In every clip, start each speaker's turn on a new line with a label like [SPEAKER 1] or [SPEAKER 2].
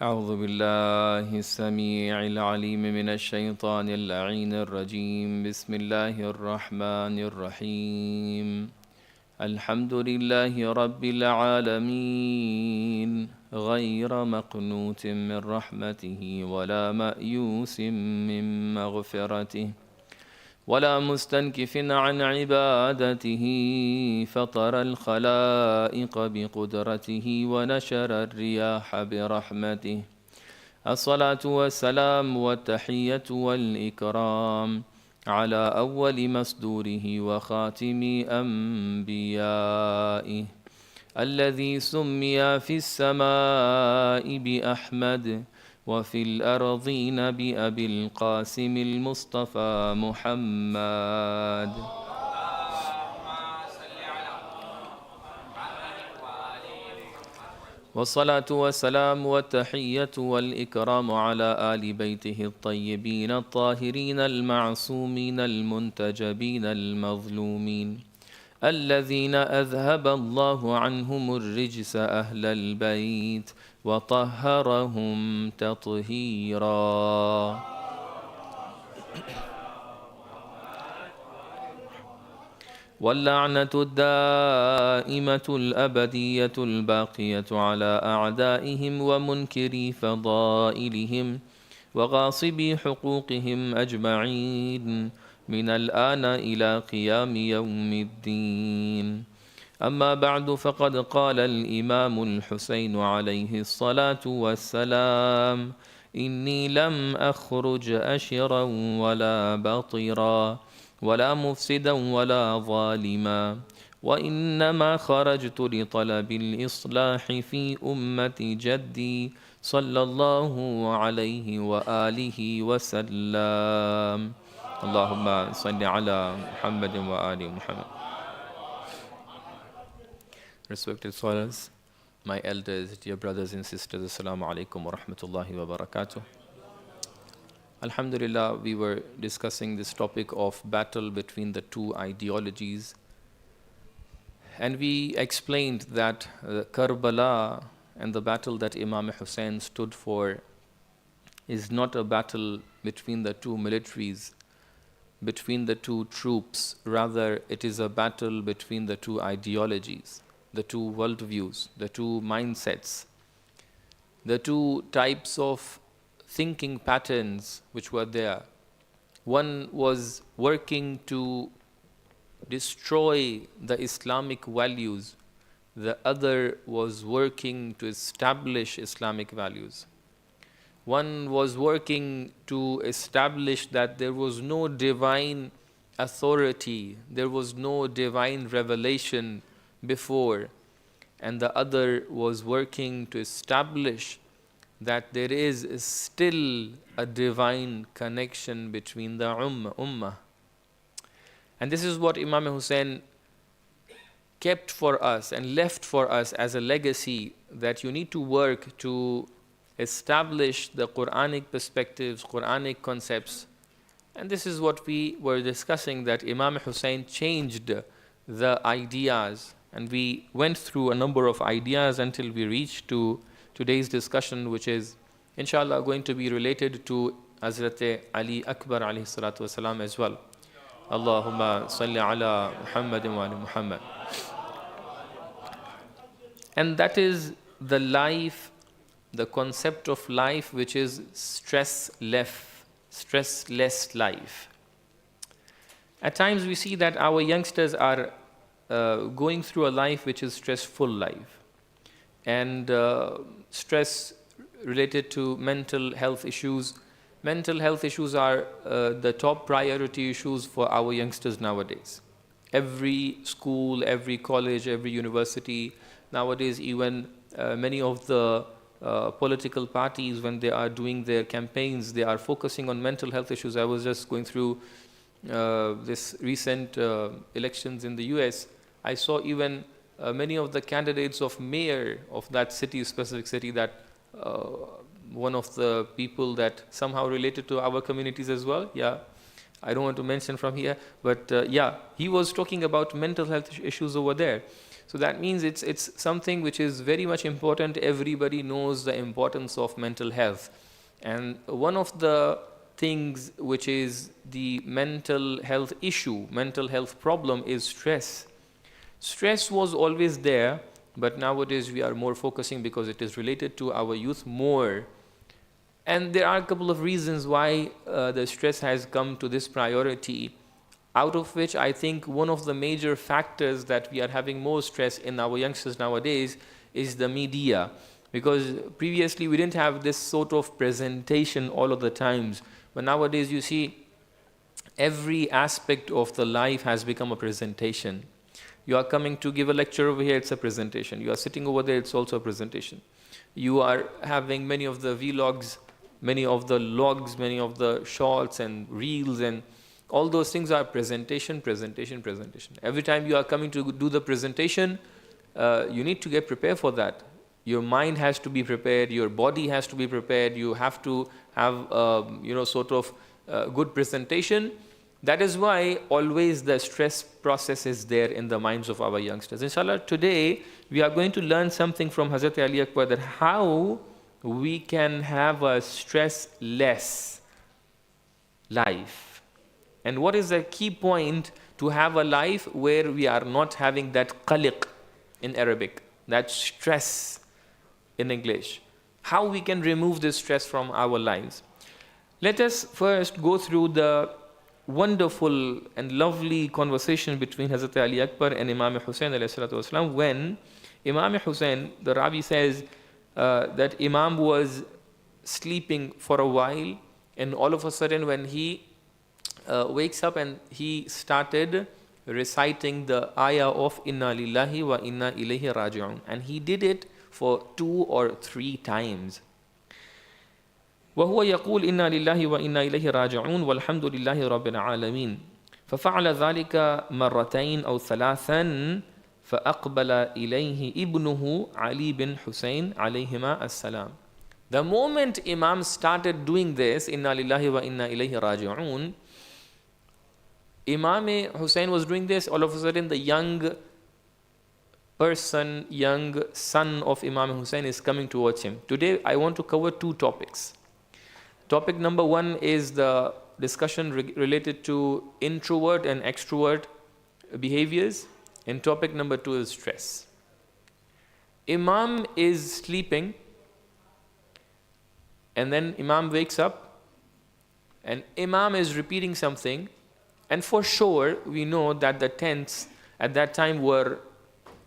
[SPEAKER 1] أعوذ بالله السميع العليم من الشيطان اللعين الرجيم بسم الله الرحمن الرحيم الحمد لله رب العالمين غير مقنوط من رحمته ولا مأيوس من مغفرته ولا مستنكف عن عبادته فطر الخلائق بقدرته ونشر الرياح برحمته الصلاة والسلام والتحية والإكرام على أول مصدوره وخاتم أنبيائه الذي سمي في السماء بأحمد وفي الأرضين بأبي القاسم المصطفى محمد والصلاة والسلام والتحية والإكرام على آل بيته الطيبين الطاهرين المعصومين المنتجبين المظلومين الذين أذهب الله عنهم الرجس أهل البيت وطهرهم تطهيرا واللعنة الدائمة الأبدية الباقية على أعدائهم ومنكري فضائلهم وغاصبي حقوقهم أجمعين من الآن إلى قيام يوم الدين أما بعد فقد قال الإمام الحسين عليه الصلاة والسلام إني لم أخرج أشرا ولا بطرا ولا مفسدا ولا ظالما وإنما خرجت لطلب الإصلاح في أمة جدي صلى الله عليه وآله وسلم اللهم صل على محمد وآل محمد. Respected scholars, my elders, dear brothers and sisters, Assalamu alaikum wa rahmatullahi wa barakatuh. Alhamdulillah, we were discussing this topic of battle between the two ideologies, and we explained that Karbala and the battle that Imam Hussein stood for is not a battle between the two militaries, between the two troops. Rather, it is a battle between the two ideologies, the two worldviews, the two mindsets, the two types of thinking patterns which were there. One was working to destroy the Islamic values, the other was working to establish Islamic values. One was working to establish that there was no divine authority, there was no divine revelation before, and the other was working to establish that there is still a divine connection between the ummah. And this is what Imam Hussein kept for us and left for us as a legacy, that you need to work to establish the Quranic perspectives, Quranic concepts. And this is what we were discussing, that Imam Hussein changed the ideas, and we went through a number of ideas until we reached to today's discussion, which is inshallah going to be related to Hazrat Ali Akbar alayhi salatu wasalam as well. Allahumma salli ala Muhammadin wa ala Muhammad. And that is the life, the concept of life which is stressless life. At times we see that our youngsters are going through a life which is stressful life, and stress related to mental health issues. Mental health issues are the top priority issues for our youngsters nowadays. Every school, every college, every university nowadays, even many of the political parties, when they are doing their campaigns, they are focusing on mental health issues. I was just going through this recent elections in the US. I saw even many of the candidates of mayor of that city, specific city, that one of the people that somehow related to our communities as well, I don't want to mention from here, but yeah, he was talking about mental health issues over there. So that means it's something which is very much important. Everybody knows the importance of mental health. And one of the things which is the mental health issue, mental health problem, is stress. Stress was always there, but nowadays we are more focusing because it is related to our youth more. And there are a couple of reasons why the stress has come to this priority, out of which I think one of the major factors that we are having more stress in our youngsters nowadays is the media. Because previously we didn't have this sort of presentation all of the times. But nowadays you see every aspect of the life has become a presentation. You are coming to give a lecture over here, it's a presentation. You are sitting over there, it's also a presentation. You are having many of the vlogs, many of the logs, many of the shorts and reels, and all those things are presentation, presentation, presentation. Every time you are coming to do the presentation, you need to get prepared for that. Your mind has to be prepared, your body has to be prepared, you have to have sort of good presentation. That is why always the stress process is there in the minds of our youngsters. Inshallah, today we are going to learn something from Hazrat Ali Akbar, that how we can have a stress-less life. And what is the key point to have a life where we are not having that qaliq in Arabic, that stress in English. How we can remove this stress from our lives. Let us first go through the wonderful and lovely conversation between Hazrat Ali Akbar and Imam Hussain ﷺ, when Imam Hussain, the Ravi says that Imam was sleeping for a while, and all of a sudden when he wakes up and he started reciting the ayah of Inna lillahi wa inna ilayhi raji'un, and he did it for 2 or 3 times. وهو يقول إنا لله وإنا إليه راجعون والحمد لله رب العالمين ففعل ذلك مرتين أو 3 فأقبل إليه ابنه علي بن حسين عليهما السلام. The moment Imam started doing this, إنا لله وإنا إليه راجعون, Imam Hussain was doing this, all of a sudden the young person, young son of Imam Hussain is coming towards him. Today I want to cover 2 topics. Topic number 1 is the discussion related to introvert and extrovert behaviors, and topic number 2 is stress. Imam is sleeping, and then Imam wakes up, and Imam is repeating something, and for sure we know that the tents at that time were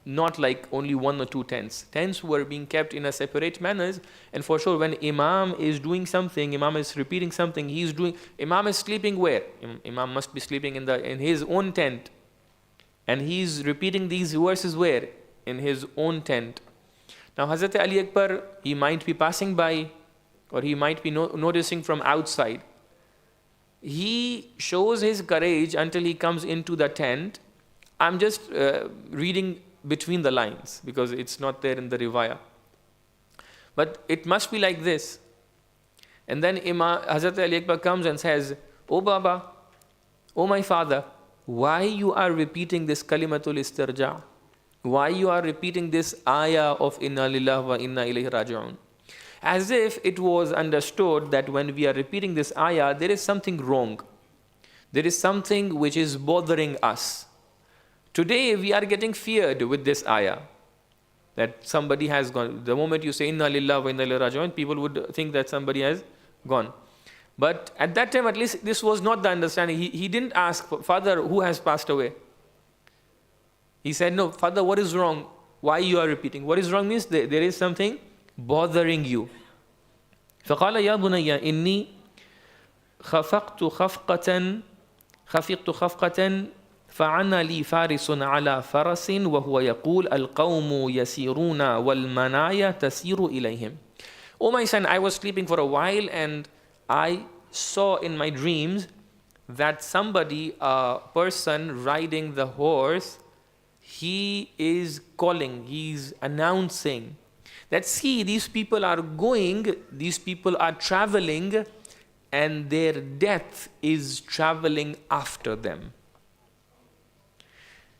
[SPEAKER 1] not like only 1 or 2 tents. Tents were being kept in a separate manners, and for sure when Imam is doing something, Imam is repeating something, Imam is sleeping where? Imam must be sleeping in his own tent, and he's repeating these verses where? In his own tent. Now Hazrat Ali Akbar, he might be passing by, or he might be noticing from outside. He shows his courage until he comes into the tent. I'm just reading between the lines because it's not there in the riwayah. But it must be like this. And then Hazrat Ali Akbar comes and says, "Oh Baba, oh my father, why you are repeating this kalimatul istirja? Why you are repeating this ayah of Inna lillahi wa inna ilayhi raji'un?" As if it was understood that when we are repeating this ayah, there is something wrong. There is something which is bothering us. Today we are getting feared with this ayah, that somebody has gone. The moment you say Inna lillahi wa inna ilayhi raji'un, people would think that somebody has gone. But at that time, at least, this was not the understanding. He didn't ask, "Father, who has passed away?" He said, "No, Father, what is wrong? Why you are repeating?" What is wrong means there is something bothering you. فقال يا بني إني خفقت خفقة فعنا لي فارس على فرس وهو يقول القوم يسيرون والمنايا تسير إليهم. "Oh my son, I was sleeping for a while and I saw in my dreams that somebody, a person riding the horse, he is calling, he's announcing that, see, these people are going, these people are traveling and their death is traveling after them.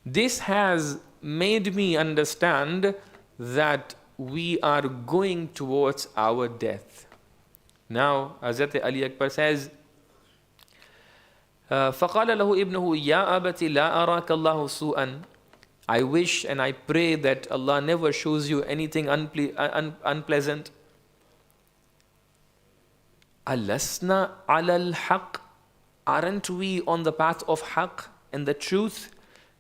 [SPEAKER 1] This has made me understand that we are going towards our death. Now, Hazrat Ali Akbar says, فَقَالَ لَهُ ابْنُهُ يَا أَبَتِ لَا أَرَاكَ اللَّهُ سُوءًا. I wish and I pray that Allah never shows you anything unpleasant. أَلَسْنَا عَلَى الْحَقِّ. Aren't we on the path of haqq and the truth?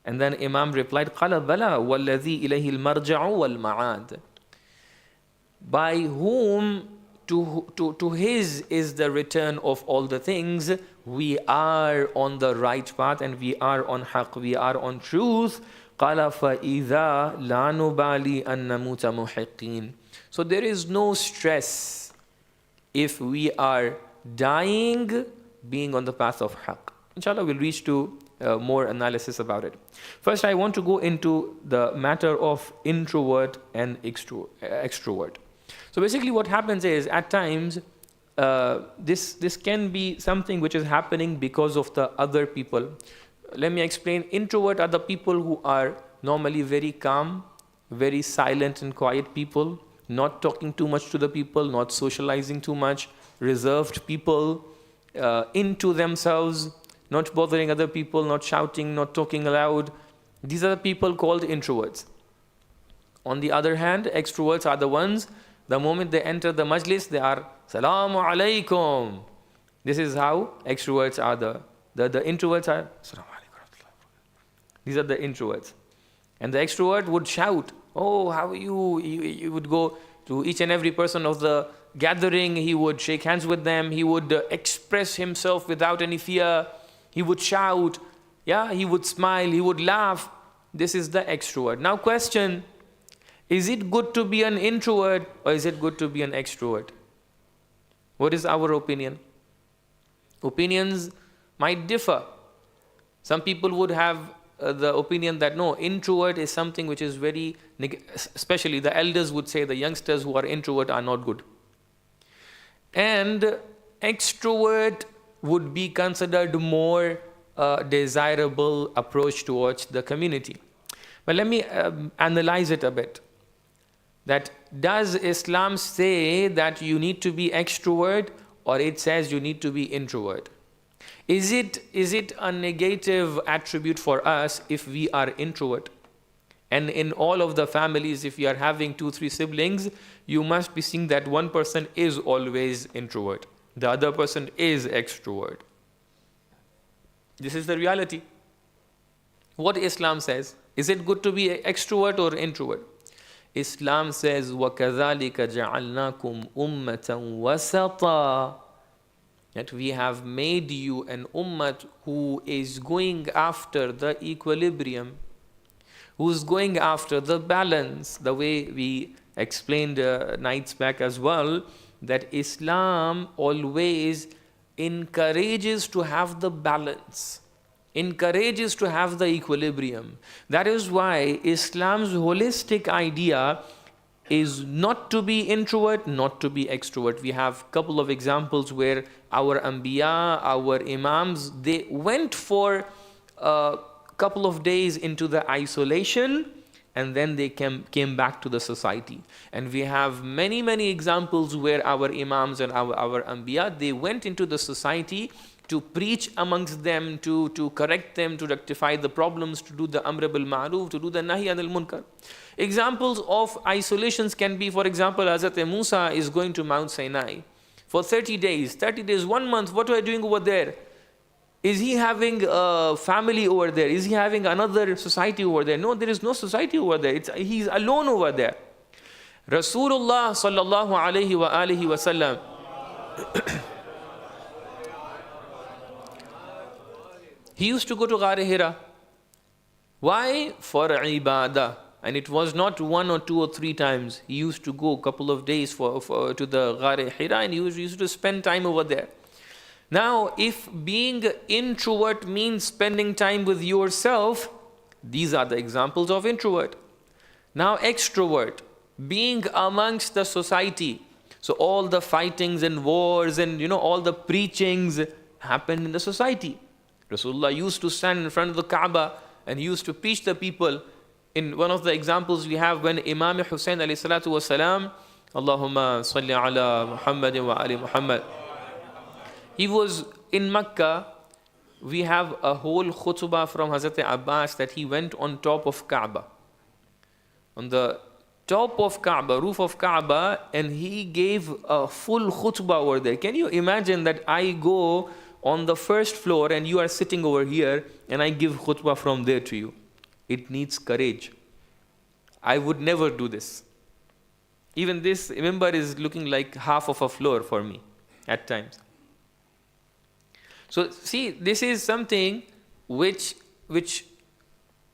[SPEAKER 1] And then Imam replied, قَالَ بَلَا وَالَّذِي إِلَيْهِ الْمَرْجَعُ وَالْمَعَادُ. By whom to his is the return of all the things. We are on the right path and we are on haqq, we are on truth. قَالَ فَإِذَا لَا نُبَالِي أَن نَمُوتَ مُحِقِّينَ. So there is no stress if we are dying being on the path of haqq. Inshallah, we'll reach to more analysis about it. First, I want to go into the matter of introvert and extrovert. So basically what happens is, at times, this can be something which is happening because of the other people. Let me explain. Introvert are the people who are normally very calm, very silent and quiet people, not talking too much to the people, not socializing too much, reserved people, into themselves, not bothering other people, not shouting, not talking loud. These are the people called introverts. On the other hand, extroverts are the ones, the moment they enter the majlis, they are Salamu Alaikum. This is how extroverts are. The introverts are Salamu Alaikum. These are the introverts. And the extrovert would shout, oh, how are you? He would go to each and every person of the gathering. He would shake hands with them. He would express himself without any fear. He would shout. Yeah, he would smile. He would laugh. This is the extrovert. Now question, is it good to be an introvert or is it good to be an extrovert? What is our opinion? Opinions might differ. Some people would have the opinion that no, introvert is something which is very, especially the elders would say the youngsters who are introvert are not good. And extrovert would be considered more desirable approach towards the community. But let me analyze it a bit. That does Islam say that you need to be extrovert or it says you need to be introvert? Is it a negative attribute for us if we are introvert? And in all of the families, if you are having 2-3 siblings, you must be seeing that one person is always introvert. The other person is extrovert. This is the reality. What Islam says? Is it good to be extrovert or introvert? Islam says, وَكَذَلِكَ جَعَلْنَاكُمْ أُمَّةً وَسَطًا. That we have made you an ummah who is going after the equilibrium, who is going after the balance. The way we explained nights back as well, that Islam always encourages to have the balance, encourages to have the equilibrium. That is why Islam's holistic idea is not to be introvert, not to be extrovert. We have a couple of examples where our Anbiya, our Imams, they went for a couple of days into the isolation and then they came back to the society. And we have many examples where our Imams and our Anbiya, they went into the society to preach amongst them, to correct them, to rectify the problems, to do the Amr bil Ma'ruf, to do the Nahi anil Munkar. Examples of isolations can be, for example, Hazrat Musa is going to Mount Sinai for 30 days, 1 month. What are you doing over there? Is he having a family over there? Is he having another society over there? No, there is no society over there. He's alone over there. Rasulullah sallallahu alayhi wa alihi wa sallam he used to go to Ghar Hira. Why? For ibadah. And it was not 1 or 2 or 3 times. He used to go a couple of days to the Ghar Hira and he used to spend time over there. Now, if being introvert means spending time with yourself, these are the examples of introvert. Now, extrovert, being amongst the society. So all the fightings and wars and all the preachings happened in the society. Rasulullah used to stand in front of the Kaaba and he used to preach the people. In one of the examples we have, when Imam Hussein alayhi salatu was salam, Allahumma salli ala Muhammad wa ali Muhammad, he was in Makkah. We have a whole khutbah from Hazrat Abbas that he went on top of Kaaba, on the top of Kaaba, roof of Kaaba, and he gave a full khutbah over there. Can you imagine that I go on the first floor and you are sitting over here and I give khutbah from there to you? It needs courage. I would never do this. Even this minbar is looking like half of a floor for me at times. So see, this is something which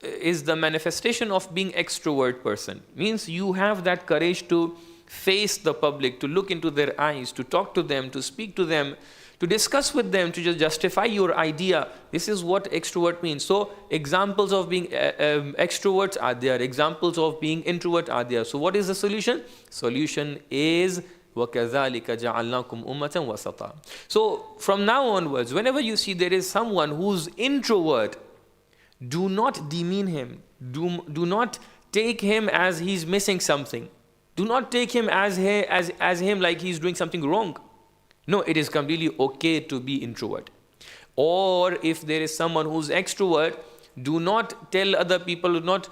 [SPEAKER 1] is the manifestation of being extrovert person. Means you have that courage to face the public, to look into their eyes, to talk to them, to speak to them, to discuss with them, to just justify your idea. This is what extrovert means. So examples of being extroverts are there. Examples of being introvert are there. So what is the solution? Solution is وَكَذَلِكَ جَعَلْنَاكُمْ أُمَّةً وَسَطًا. So from now onwards, whenever you see there is someone who's introvert, do not demean him. Do not take him as he's missing something. Do not take him as him like he's doing something wrong. No, it is completely okay to be introvert. Or if there is someone who's extrovert, do not tell other people, do not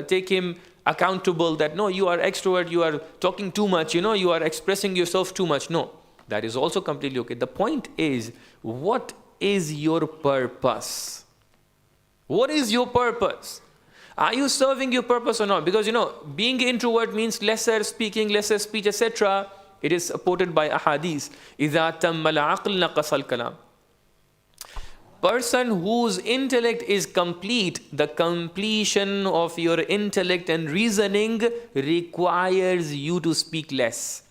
[SPEAKER 1] take him accountable that no, you are extrovert, you are talking too much, you are expressing yourself too much. No, that is also completely okay. The point is, what is your purpose? What is your purpose? Are you serving your purpose or not? Because being introvert means lesser speaking, lesser speech, etc. It is supported by ahadith. إِذَا تَمَّ الْعَقْلِ نَقَصَ الْكَلَامِ. Person whose intellect is complete, the completion of your intellect and reasoning requires you to speak less.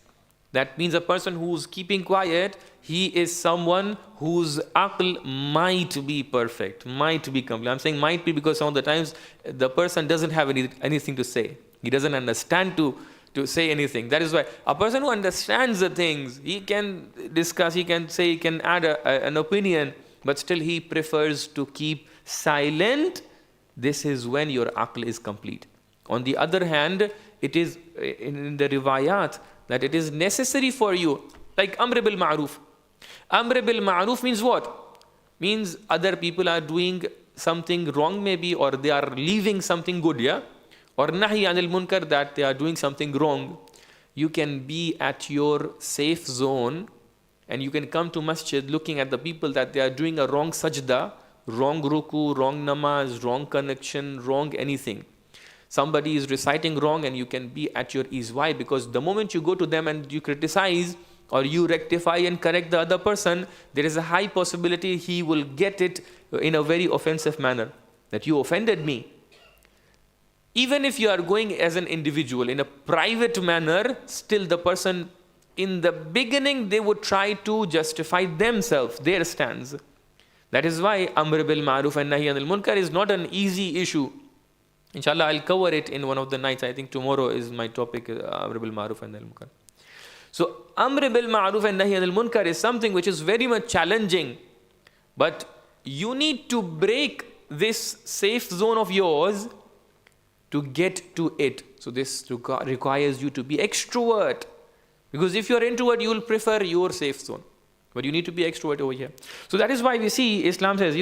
[SPEAKER 1] That means a person who's keeping quiet, he is someone whose aql might be perfect, might be complete. I'm saying might be because some of the times the person doesn't have anything to say. He doesn't understand to say anything. That is why a person who understands the things, he can discuss, he can say, he can add an opinion, but still he prefers to keep silent. This is when your aql is complete. On the other hand, it is in the riwayat that it is necessary for you, like Amr bil Ma'ruf. Amr bil Ma'ruf means what? Means other people are doing something wrong maybe, or they are leaving something good, yeah? Or Nahi anil Munkar, that they are doing something wrong. You can be at your safe zone and you can come to masjid looking at the people that they are doing a wrong sajda, wrong ruku, wrong namaz, wrong connection, wrong anything. Somebody is reciting wrong and you can be at your ease. Why? Because the moment you go to them and you criticize or you rectify and correct the other person, there is a high possibility he will get it in a very offensive manner, that you offended me. Even if you are going as an individual in a private manner, still the person in the beginning, they would try to justify themselves, their stance. That is why Amr bil Ma'ruf and Nahi anil Munkar is not an easy issue. Inshallah, I'll cover it in one of the nights. I think tomorrow is my topic, Amr bil Ma'ruf and Nahi anil Munkar. So Amr bil Ma'ruf and Nahi anil Munkar is something which is very much challenging. But you need to break this safe zone of yours to get to it. So this requires you to be extrovert. Because if you're introvert, you will prefer your safe zone. But you need to be extrovert over here. So that is why we see Islam says,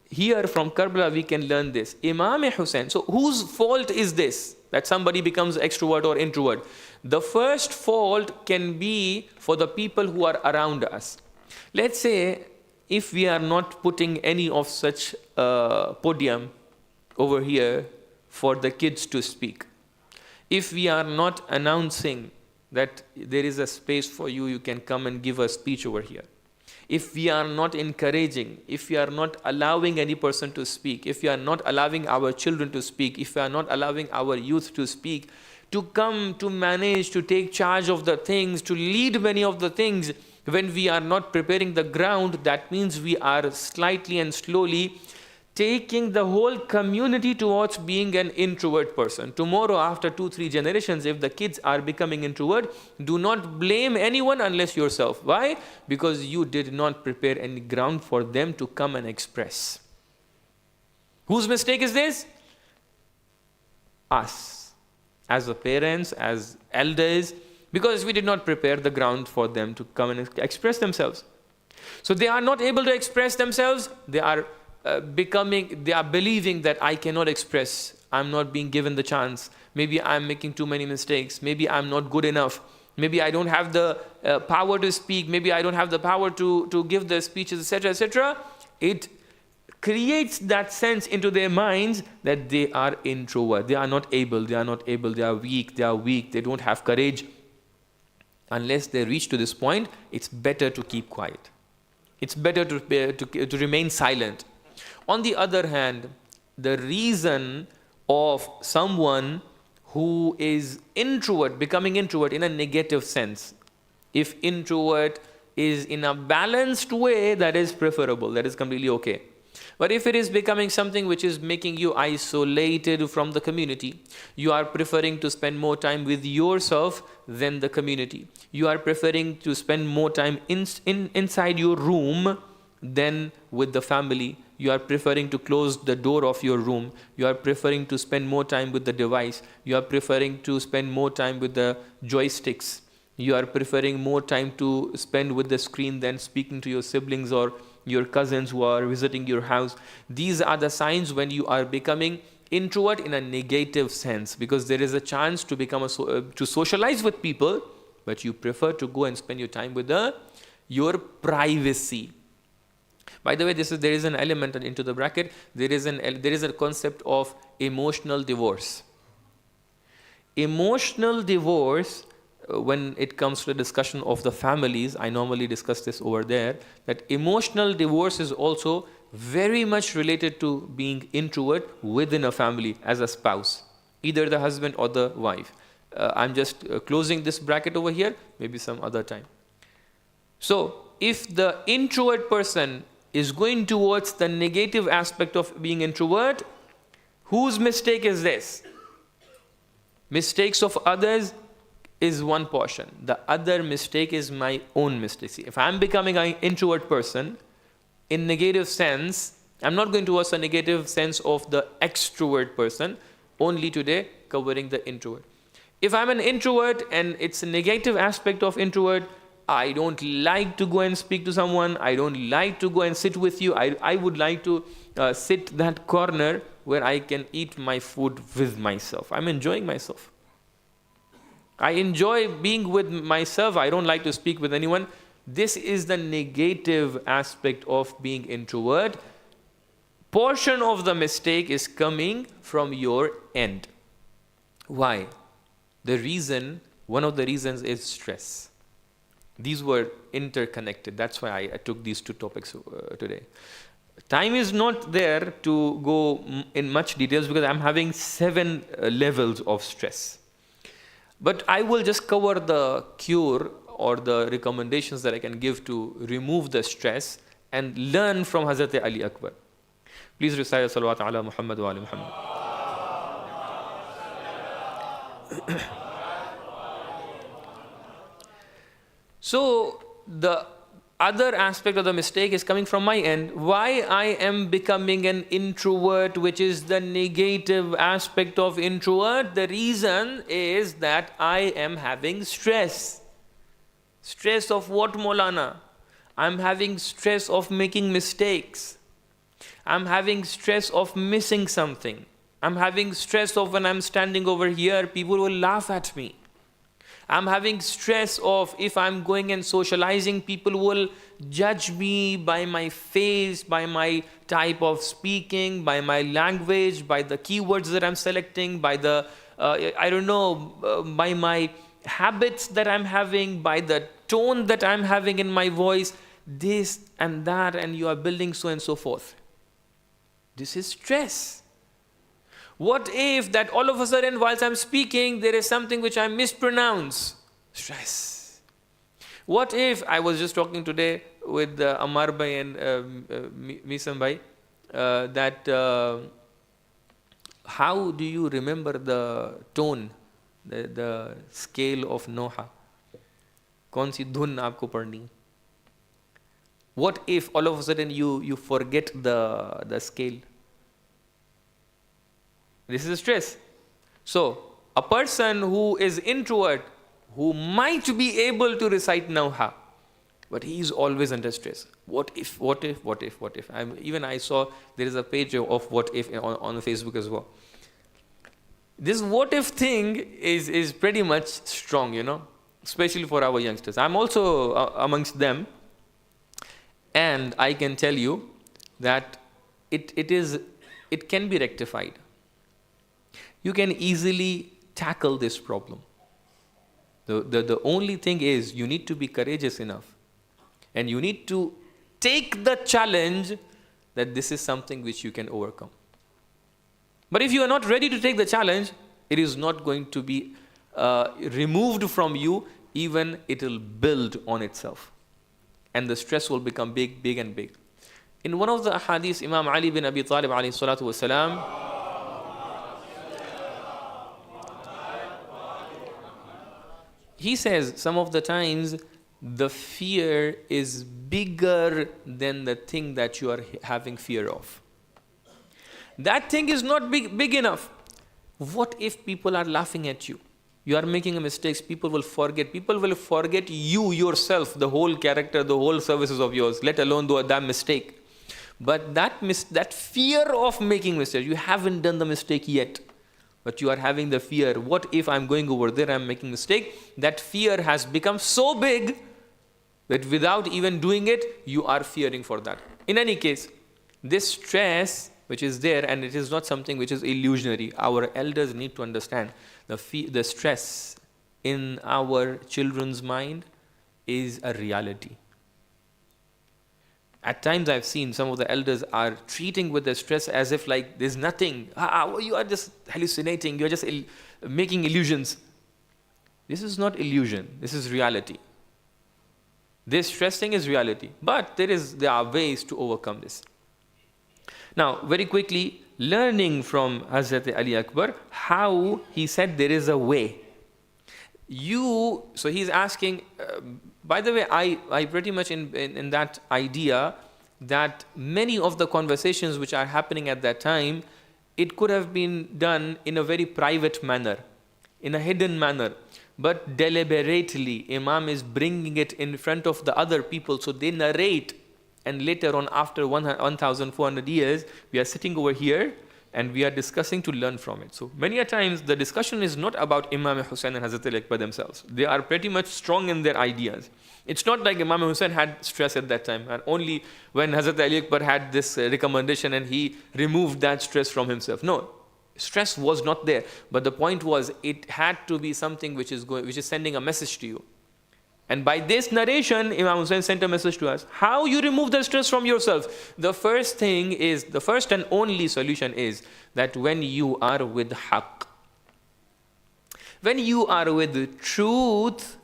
[SPEAKER 1] here from Karbala we can learn this. Imam Hussein, so whose fault is this? That somebody becomes extrovert or introvert? The first fault can be for the people who are around us. Let's say if we are not putting any of such podium over here for the kids to speak. If we are not announcing that there is a space for you, you can come and give a speech over here. If we are not encouraging, if we are not allowing any person to speak, if we are not allowing our children to speak, if we are not allowing our youth to speak, to come, to manage, to take charge of the things, to lead many of the things, when we are not preparing the ground, that means we are slightly and slowly taking the whole community towards being an introvert person. Tomorrow, after 2-3 generations, if the kids are becoming introvert, do not blame anyone unless yourself. Why? Because you did not prepare any ground for them to come and express. Whose mistake is this? Us, as the parents, as elders, because we did not prepare the ground for them to come and express themselves. So they are not able to express themselves. They are believing that I cannot express. I'm not being given the chance. Maybe I'm making too many mistakes. Maybe I'm not good enough. Maybe I don't have the power to speak. Maybe I don't have the power to give the speeches, etc., etc. It creates that sense into their minds that they are introvert. They are not able. They are not able. They are weak. They are weak. They don't have courage. Unless they reach to this point, it's better to keep quiet. It's better to remain silent. On the other hand, the reason of someone who is introvert, becoming introvert in a negative sense, if introvert is in a balanced way, that is preferable, that is completely okay. But if it is becoming something which is making you isolated from the community, you are preferring to spend more time with yourself than the community. You are preferring to spend more time inside your room than with the family. You are preferring to close the door of your room. You are preferring to spend more time with the device. You are preferring to spend more time with the joysticks. You are preferring more time to spend with the screen than speaking to your siblings or your cousins who are visiting your house. These are the signs when you are becoming introvert in a negative sense, because there is a chance to become to socialize with people, but you prefer to go and spend your time with your privacy. By the way, there is an element into the bracket. There is a concept of emotional divorce. Emotional divorce, when it comes to the discussion of the families, I normally discuss this over there, that emotional divorce is also very much related to being introvert within a family as a spouse, either the husband or the wife. I'm just closing this bracket over here, maybe some other time. So, if the introvert person is going towards the negative aspect of being introvert, whose mistake is this? Mistakes of others is one portion. The other mistake is my own mistake. See, if I'm becoming an introvert person, in negative sense, I'm not going towards a negative sense of the extrovert person, only today covering the introvert. If I'm an introvert and it's a negative aspect of introvert, I don't like to go and speak to someone, I don't like to go and sit with you, I would like to sit that corner where I can eat my food with myself. I'm enjoying myself. I enjoy being with myself. I don't like to speak with anyone. This is the negative aspect of being introvert. Portion of the mistake is coming from your end. Why? One of the reasons is stress. These were interconnected. That's why I took these two topics today. Time is not there to go in much details because I'm having 7 levels of stress. But I will just cover the cure or the recommendations that I can give to remove the stress and learn from Hazrat Ali Akbar. Please recite salawat ala Muhammad wa ali Muhammad. So the other aspect of the mistake is coming from my end. Why I am becoming an introvert, which is the negative aspect of introvert? The reason is that I am having stress. Stress of what, Maulana? I'm having stress of making mistakes. I'm having stress of missing something. I'm having stress of when I'm standing over here, people will laugh at me. I'm having stress of if I'm going and socializing, people will judge me by my face, by my type of speaking, by my language, by the keywords that I'm selecting, by the, by my habits that I'm having, by the tone that I'm having in my voice, this and that, and you are building so and so forth. This is stress. What if that all of a sudden whilst I'm speaking, there is something which I mispronounce? Stress. What if, I was just talking today with Amar Bhai and Misam Bhai, how do you remember the tone, the scale of Noha? कौन सी धुन आपको पढ़नी? What if all of a sudden you forget the scale? This is stress. So a person who is introvert, who might be able to recite Noha, but he is always under stress. What if? I saw there is a page of what if on Facebook as well. This what if thing is pretty much strong, especially for our youngsters. I'm also amongst them, and I can tell you that it can be rectified. You can easily tackle this problem. The only thing is you need to be courageous enough. And you need to take the challenge that this is something which you can overcome. But if you are not ready to take the challenge, it is not going to be removed from you, even it will build on itself. And the stress will become big and big. In one of the ahadith, Imam Ali bin Abi Talib alayhi salatu wasalam, he says some of the times the fear is bigger than the thing that you are having fear of. That thing is not big enough. What if people are laughing at you? You are making a mistake. People will forget. People will forget you yourself, the whole character, the whole services of yours, let alone that mistake. But that fear of making mistakes, you haven't done the mistake yet. But you are having the fear, what if I'm going over there, I'm making a mistake? That fear has become so big that without even doing it, you are fearing for that. In any case, this stress which is there, and it is not something which is illusionary. Our elders need to understand the stress in our children's mind is a reality. At times I've seen some of the elders are treating with the stress as if like there's nothing. You are just hallucinating. You're just making illusions. This is not illusion. This is reality. This stress thing is reality. But there are ways to overcome this. Now, very quickly, learning from Hazrat Ali Akbar, how he said there is a way. So he's asking, by the way, I pretty much in that idea that many of the conversations which are happening at that time, it could have been done in a very private manner, in a hidden manner. But deliberately, Imam is bringing it in front of the other people, so they narrate. And later on, after 1,400 years, we are sitting over here and we are discussing to learn from it. So many a times, the discussion is not about Imam Hussain and Hazrat Ali Akbar themselves. They are pretty much strong in their ideas. It's not like Imam Hussain had stress at that time, and only when Hazrat Ali Akbar had this recommendation and he removed that stress from himself. No, stress was not there. But the point was, it had to be something which is sending a message to you. And by this narration, Imam Hussain sent a message to us. How you remove the stress from yourself? The first and only solution is that when you are with haqq, when you are with truth,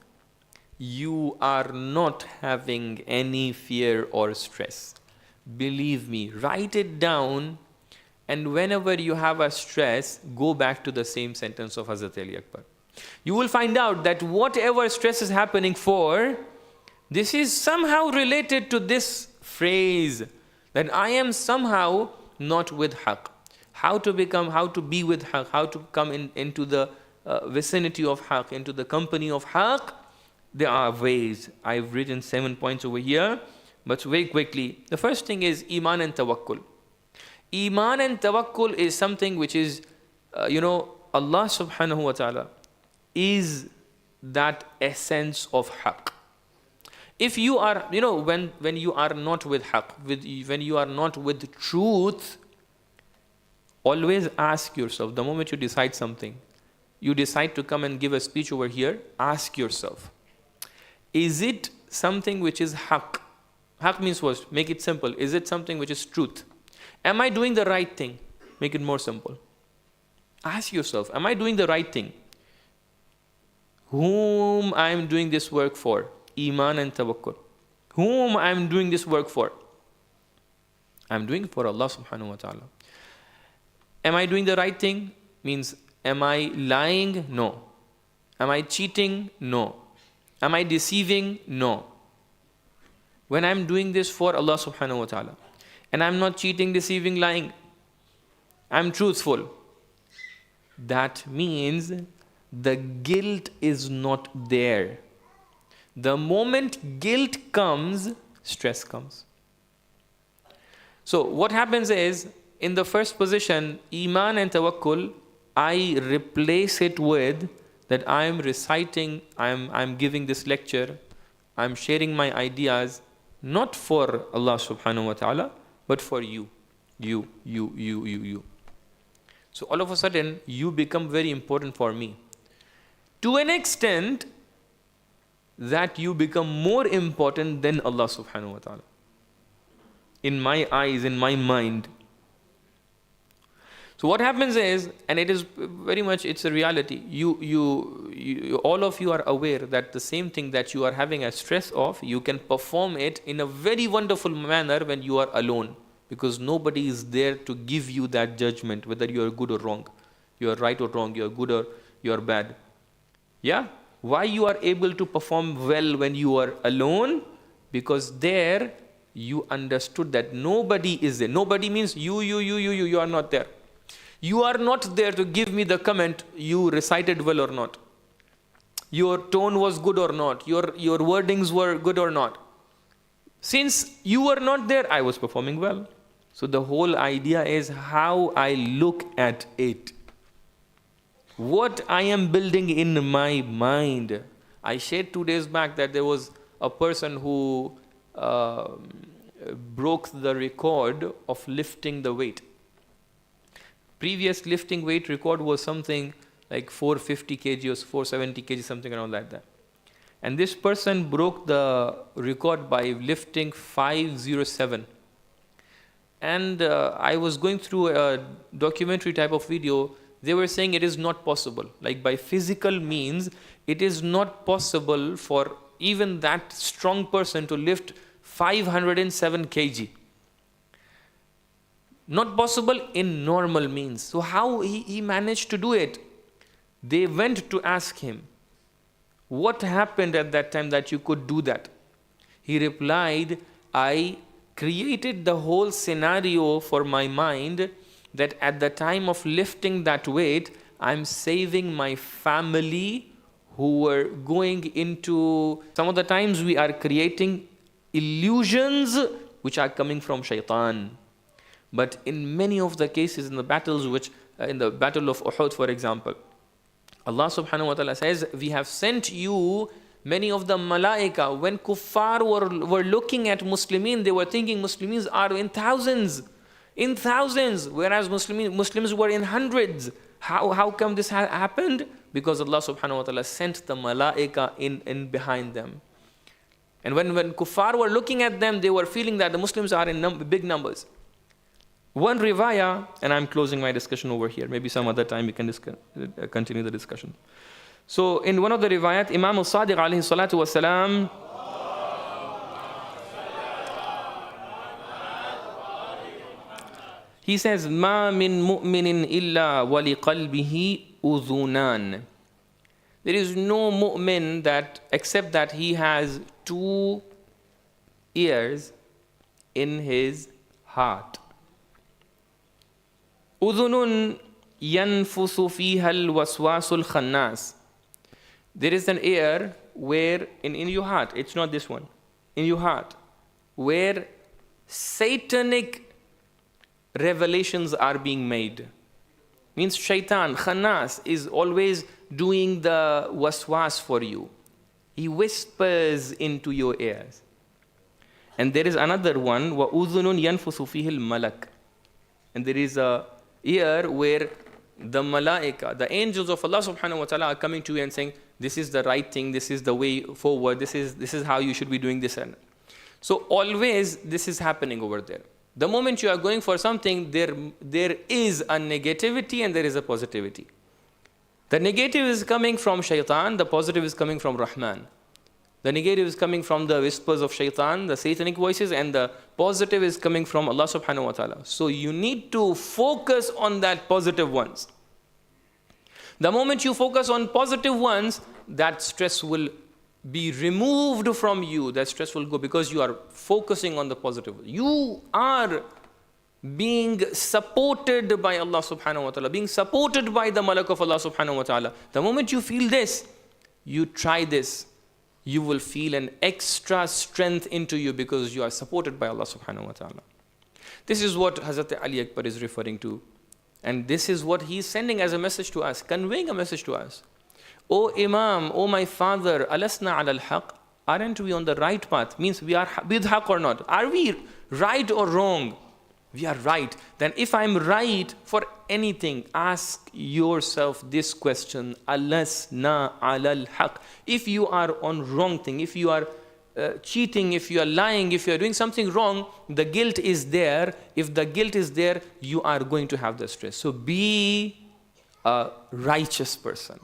[SPEAKER 1] you are not having any fear or stress. Believe me, write it down, and whenever you have a stress, go back to the same sentence of Hazrat Ali Akbar. You will find out that whatever stress is happening for, this is somehow related to this phrase, that I am somehow not with haqq. How to be with haqq, how to come into the vicinity of haqq, into the company of haqq. There are ways. I've written 7 points over here, but very quickly. The first thing is Iman and Tawakkul. Iman and Tawakkul is something which is, Allah subhanahu wa ta'ala is that essence of haqq. If you are, when you are not with haqq, when you are not with truth, always ask yourself, the moment you decide something, you decide to come and give a speech over here, ask yourself, is it something which is haqq? Haqq means what? Make it simple. Is it something which is truth? Am I doing the right thing? Make it more simple. Ask yourself, am I doing the right thing? Whom I am doing this work for? Iman and Tawakkul. Whom I am doing this work for? I'm doing it for Allah subhanahu wa ta'ala. Am I doing the right thing? Means, am I lying? No. Am I cheating? No. Am I deceiving? No. When I'm doing this for Allah subhanahu wa ta'ala, and I'm not cheating, deceiving, lying, I'm truthful, that means the guilt is not there. The moment guilt comes, stress comes. So what happens is, in the first position, Iman and Tawakkul, I replace it with that I'm reciting, I'm giving this lecture, I'm sharing my ideas, not for Allah subhanahu wa ta'ala, but for you. You. So all of a sudden, you become very important for me. To an extent that you become more important than Allah subhanahu wa ta'ala. In my eyes, in my mind. So what happens is, and it is very much, it's a reality, you all of you are aware that the same thing that you are having a stress of, you can perform it in a very wonderful manner when you are alone, because nobody is there to give you that judgment, whether you are good or wrong, you are right or wrong, you are good or you are bad. Yeah? Why you are able to perform well when you are alone? Because there you understood that nobody is there. Nobody means you are not there. You are not there to give me the comment, you recited well or not. Your tone was good or not. Your wordings were good or not. Since you were not there, I was performing well. So the whole idea is how I look at it. What I am building in my mind. I shared 2 days back that there was a person who broke the record of lifting the weight. Previous lifting weight record was something like 450 kg or 470 kg, something around like that. And this person broke the record by lifting 507. And I was going through a documentary type of video. They were saying it is not possible. Like by physical means, it is not possible for even that strong person to lift 507 kg. Not possible in normal means. So how he managed to do it? They went to ask him, what happened at that time that you could do that? He replied, I created the whole scenario for my mind that at the time of lifting that weight, I'm saving my family who were going into... Some of the times we are creating illusions which are coming from shaitan. But in many of the cases, in the battles in the battle of Uhud, for example, Allah subhanahu wa ta'ala says, we have sent you many of the malaika. When kuffar were looking at Muslimin, they were thinking Muslims are in thousands, whereas Muslims were in hundreds. How come this happened? Because Allah subhanahu wa ta'ala sent the malaika in behind them. And when kuffar were looking at them, they were feeling that the Muslims are in big numbers. One riwayah, and I'm closing my discussion over here. Maybe some other time we can continue the discussion. So in one of the riwayat, Imam al-Sadiq alayhi salatu wasalam, he says, "Ma min mu'minin illa wali qalbihi udhunan." There is no mu'min except that he has 2 ears in his heart. Udhunun yanfusu fiha al-waswasul khannas. There is an ear where, in your heart, it's not this one, in your heart, where satanic revelations are being made. Means shaitan, khannas, is always doing the waswas for you. He whispers into your ears. And there is another one, wa udhunun yanfusu fihi al-malak. And there is a ear where the malaika, the angels of Allah subhanahu wa ta'ala are coming to you and saying, this is the right thing, this is the way forward, this is how you should be doing this. So always this is happening over there. The moment you are going for something, there is a negativity and there is a positivity. The negative is coming from shaitan, the positive is coming from Rahman. The negative is coming from the whispers of shaitan, the satanic voices, and the positive is coming from Allah subhanahu wa ta'ala. So you need to focus on that positive ones. The moment you focus on positive ones, that stress will be removed from you. That stress will go because you are focusing on the positive. You are being supported by Allah subhanahu wa ta'ala, being supported by the malak of Allah subhanahu wa ta'ala. The moment you feel this, you try this, you will feel an extra strength into you because you are supported by Allah subhanahu wa ta'ala. This is what Hazrat Ali Akbar is referring to. And this is what he is sending as a message to us, conveying a message to us. O Imam, O my father, alasna ala al-haq, aren't we on the right path? Means we are with haq or not? Are we right or wrong? We are right. Then if I'm right for anything, ask yourself this question, alasna ala al-haq. If you are on wrong thing, if you are cheating, if you are lying, if you are doing something wrong, the guilt is there. If the guilt is there, you are going to have the stress. So be a righteous person.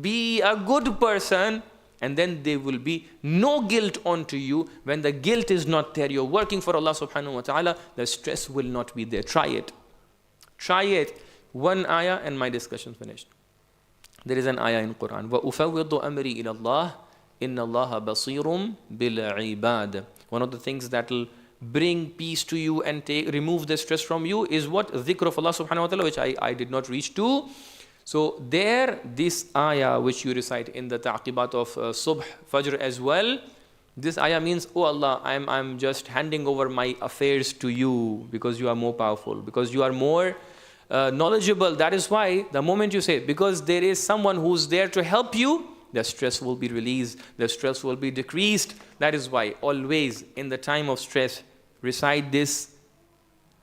[SPEAKER 1] Be a good person, and then there will be no guilt onto you. When the guilt is not there, you're working for Allah subhanahu wa ta'ala, the stress will not be there. Try it. Try it. One ayah and my discussion finished. There is an ayah in Quran. وَأُفَوِّضُ أَمْرِي إِلَى اللَّهِ إِنَّ اللَّهَ بَصِيرٌ بِالْعِبَادِ. One of the things that will bring peace to you and remove the stress from you is what? Dhikr of Allah subhanahu wa ta'ala, which I did not reach to. So there, this ayah which you recite in the ta'qibat of Subh, Fajr as well, this ayah means, oh Allah, I'm just handing over my affairs to you because you are more powerful, because you are more knowledgeable. That is why the moment you say, because there is someone who's there to help you, the stress will be released, the stress will be decreased. That is why always in the time of stress, recite this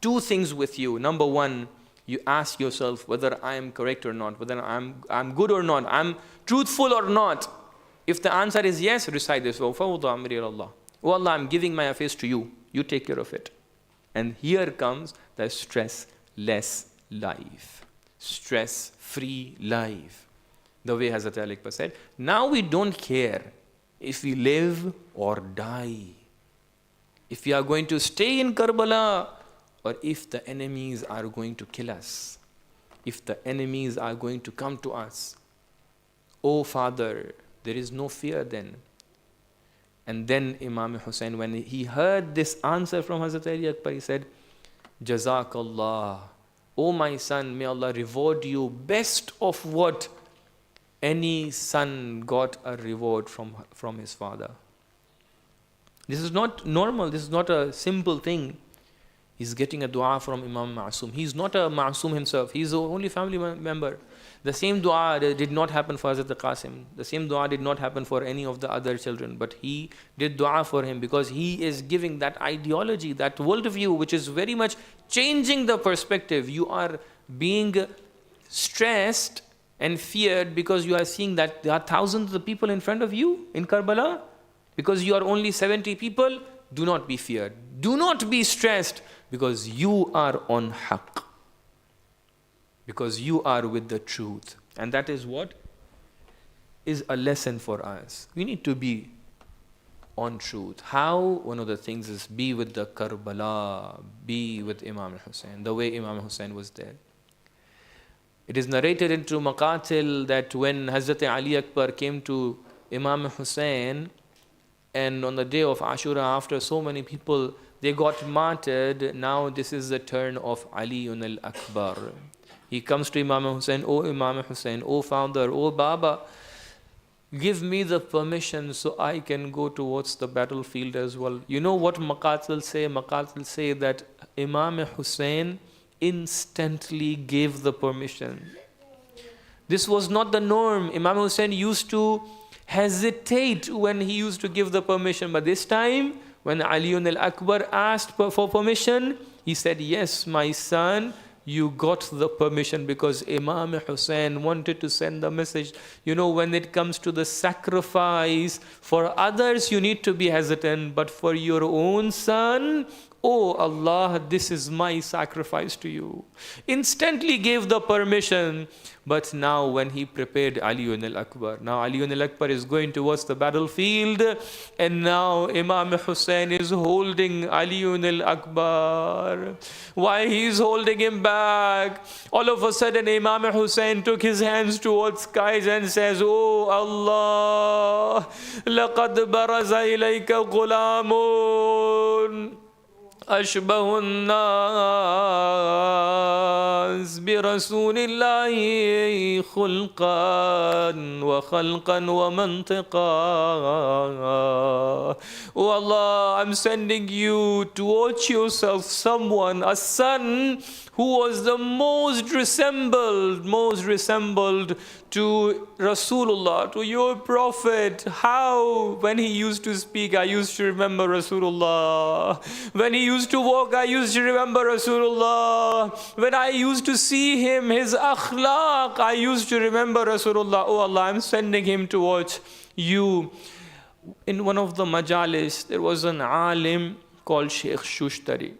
[SPEAKER 1] two things with you. Number one, you ask yourself whether I am correct or not, whether I'm good or not, I'm truthful or not. If the answer is yes, recite this. Oh Allah, I'm giving my affairs to you. You take care of it. And here comes the stressless life. Stress-free life. The way Hazrat Ali Akbar said, now we don't care if we live or die. If we are going to stay in Karbala, or if the enemies are going to kill us, if the enemies are going to come to us. Oh Father, there is no fear then. And then Imam Hussain, when he heard this answer from Hazrat Ali Akbar, he said, Jazakallah, oh my son, may Allah reward you best of what any son got a reward from his father. This is not normal, this is not a simple thing. He's getting a dua from Imam Ma'asum. He's not a Ma'asum himself. He's the only family member. The same dua did not happen for Hazrat Qasim. The same dua did not happen for any of the other children. But he did dua for him because he is giving that ideology, that worldview, which is very much changing the perspective. You are being stressed and feared because you are seeing that there are thousands of people in front of you in Karbala. Because you are only 70 people, do not be feared. Do not be stressed. Because you are on haqq. Because you are with the truth. And that is what is a lesson for us. We need to be on truth. How? One of the things is be with the Karbala, be with Imam Hussain, the way Imam Hussain was there. It is narrated into Maqatil that when Hazrat Ali Akbar came to Imam Hussain, and on the day of Ashura, after so many people, they got martyred. Now this is the turn of Ali al-Akbar. He comes to Imam Hussain, oh Imam Hussain, oh Founder, oh Baba, give me the permission so I can go towards the battlefield as well. You know what Maqatil say? Maqatil say that Imam Hussain instantly gave the permission. This was not the norm. Imam Hussain used to hesitate when he used to give the permission. But this time, when Ali al-Akbar asked for permission, he said, yes, my son, you got the permission because Imam Hussain wanted to send the message. You know, when it comes to the sacrifice, for others you need to be hesitant, but for your own son, Oh Allah, this is my sacrifice to you. Instantly gave the permission. But now when he prepared Aliyun al-Akbar, now Aliyun al-Akbar is going towards the battlefield, and now Imam Hussein is holding Aliyun al-Akbar. Why he is holding him back? All of a sudden Imam Hussein took his hands towards skies and says, Oh Allah, لَقَدْ بَرَزَ إِلَيْكَ غُلَامٌ أشبه الناس برسول الله خلقا وخلقا ومنطقا. Oh Allah, I'm sending you towards yourself someone, a son who was the most resembled to Rasulullah, to your Prophet. How? When he used to speak, I used to remember Rasulullah. When he used to walk, I used to remember Rasulullah. When I used to see him, his akhlaq, I used to remember Rasulullah. Oh Allah, I'm sending him towards you. In one of the majalis, there was an alim called Sheikh Shushtari.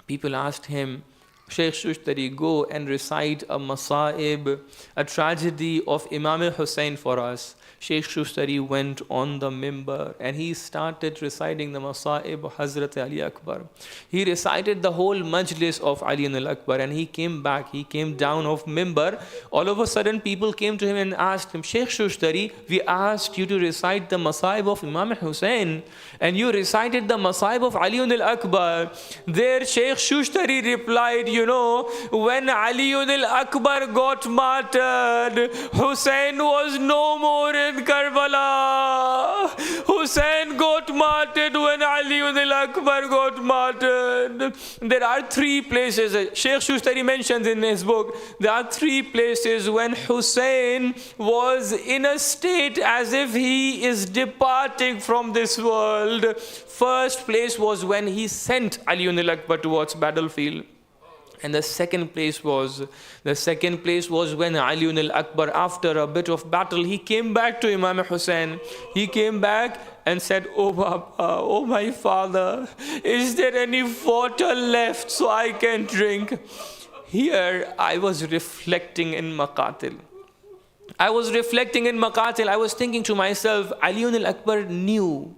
[SPEAKER 1] People asked him, Sheikh Shushtari, go and recite a masa'ib, a tragedy of Imam Hussein for us. Sheikh Shushtari went on the mimbar and he started reciting the masa'ib of Hazrat Ali Akbar. He recited the whole majlis of Ali al-Akbar, and he came back, he came down off mimbar. All of a sudden people came to him and asked him, Sheikh Shushtari, we asked you to recite the masa'ib of Imam Hussein and you recited the masa'ib of Ali al-Akbar. There Sheikh Shushtari replied, when Ali al-Akbar got martyred, Hussein was no more in Karbala. Hussein got martyred when Ali al-Akbar got martyred. There are three places, Sheikh Shushtari mentions in his book, there are three places when Hussein was in a state as if he is departing from this world. First place was when he sent Ali al-Akbar towards battlefield. And the second place was when Ali al-Akbar, after a bit of battle, he came back to Imam Hussein. He came back and said, Oh Baba, oh my father, is there any water left so I can drink? Here I was reflecting in Maqatil. I was thinking to myself, Ali al-Akbar knew.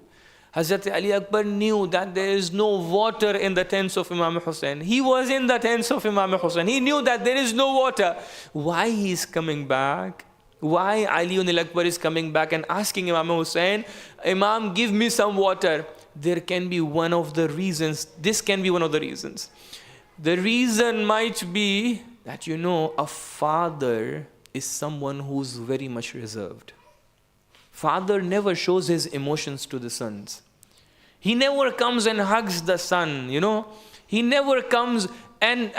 [SPEAKER 1] Hazrat Ali Akbar knew that there is no water in the tents of Imam Hussein. He was in the tents of Imam Hussein. He knew that there is no water. Why he is coming back? Why Ali Akbar is coming back and asking Imam Hussein, Imam, give me some water? There can be one of the reasons. This can be one of the reasons. The reason might be that, a father is someone who's very much reserved. Father never shows his emotions to the sons. He never comes and hugs the son, He never comes and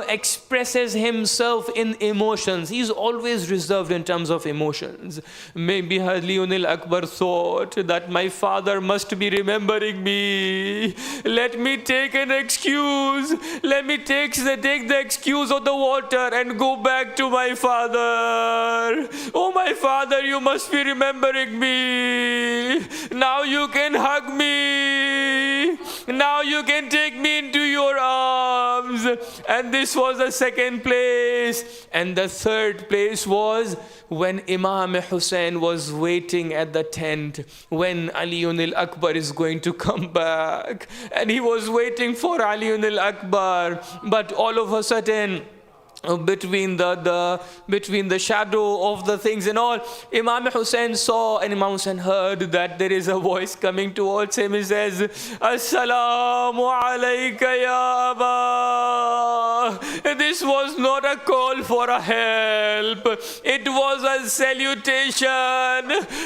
[SPEAKER 1] expresses himself in emotions. He's always reserved in terms of emotions. Maybe Ali al-Akbar thought that my father must be remembering me. Let me take an excuse. Let me take the excuse of the water and go back to my father. Oh my father, you must be remembering me. Now you can hug me. Now you can take me into your arms. And this was the second place. And the third place was when Imam Hussein was waiting at the tent, when Ali al-Akbar is going to come back. And he was waiting for Ali al-Akbar. But all of a sudden, between the shadow of the things and all, Imam Hussein saw and Imam Hussein heard that there is a voice coming towards him. He says, Assalamu alayka ya Aba. This was not a call for a help. It was a salutation,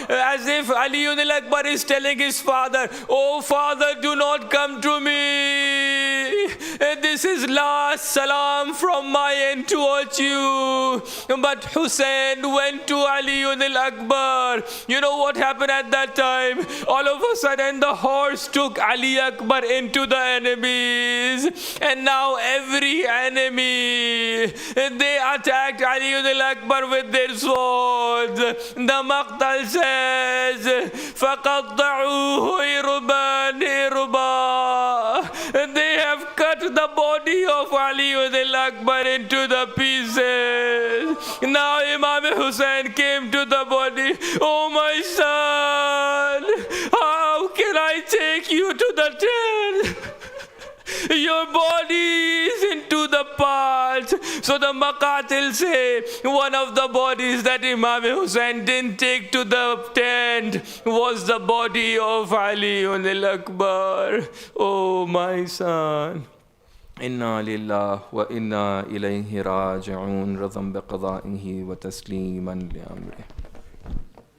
[SPEAKER 1] as if Ali al-Akbar is telling his father, Oh father, do not come to me. This is last salam from my end towards you. But Hussein went to Ali al-Akbar. You know what happened at that time? All of a sudden the horse took Ali Akbar into the enemies. And now every enemy, they attacked Ali al-Akbar with their swords. The Maqtal says, فَقَطَّعُوهُ إِرْبًا إِرْبًا. They body of Ali al-Akbar into the pieces. Now Imam Hussein came to the body. Oh my son, how can I take you to the tent? Your body is into the parts. So the Maqatil say, one of the bodies that Imam Hussein didn't take to the tent was the body of Ali al-Akbar. Oh my son. Inna lillah wa inna ilayhi raji'un radhan biqada'ihi wa tasliman li amrih.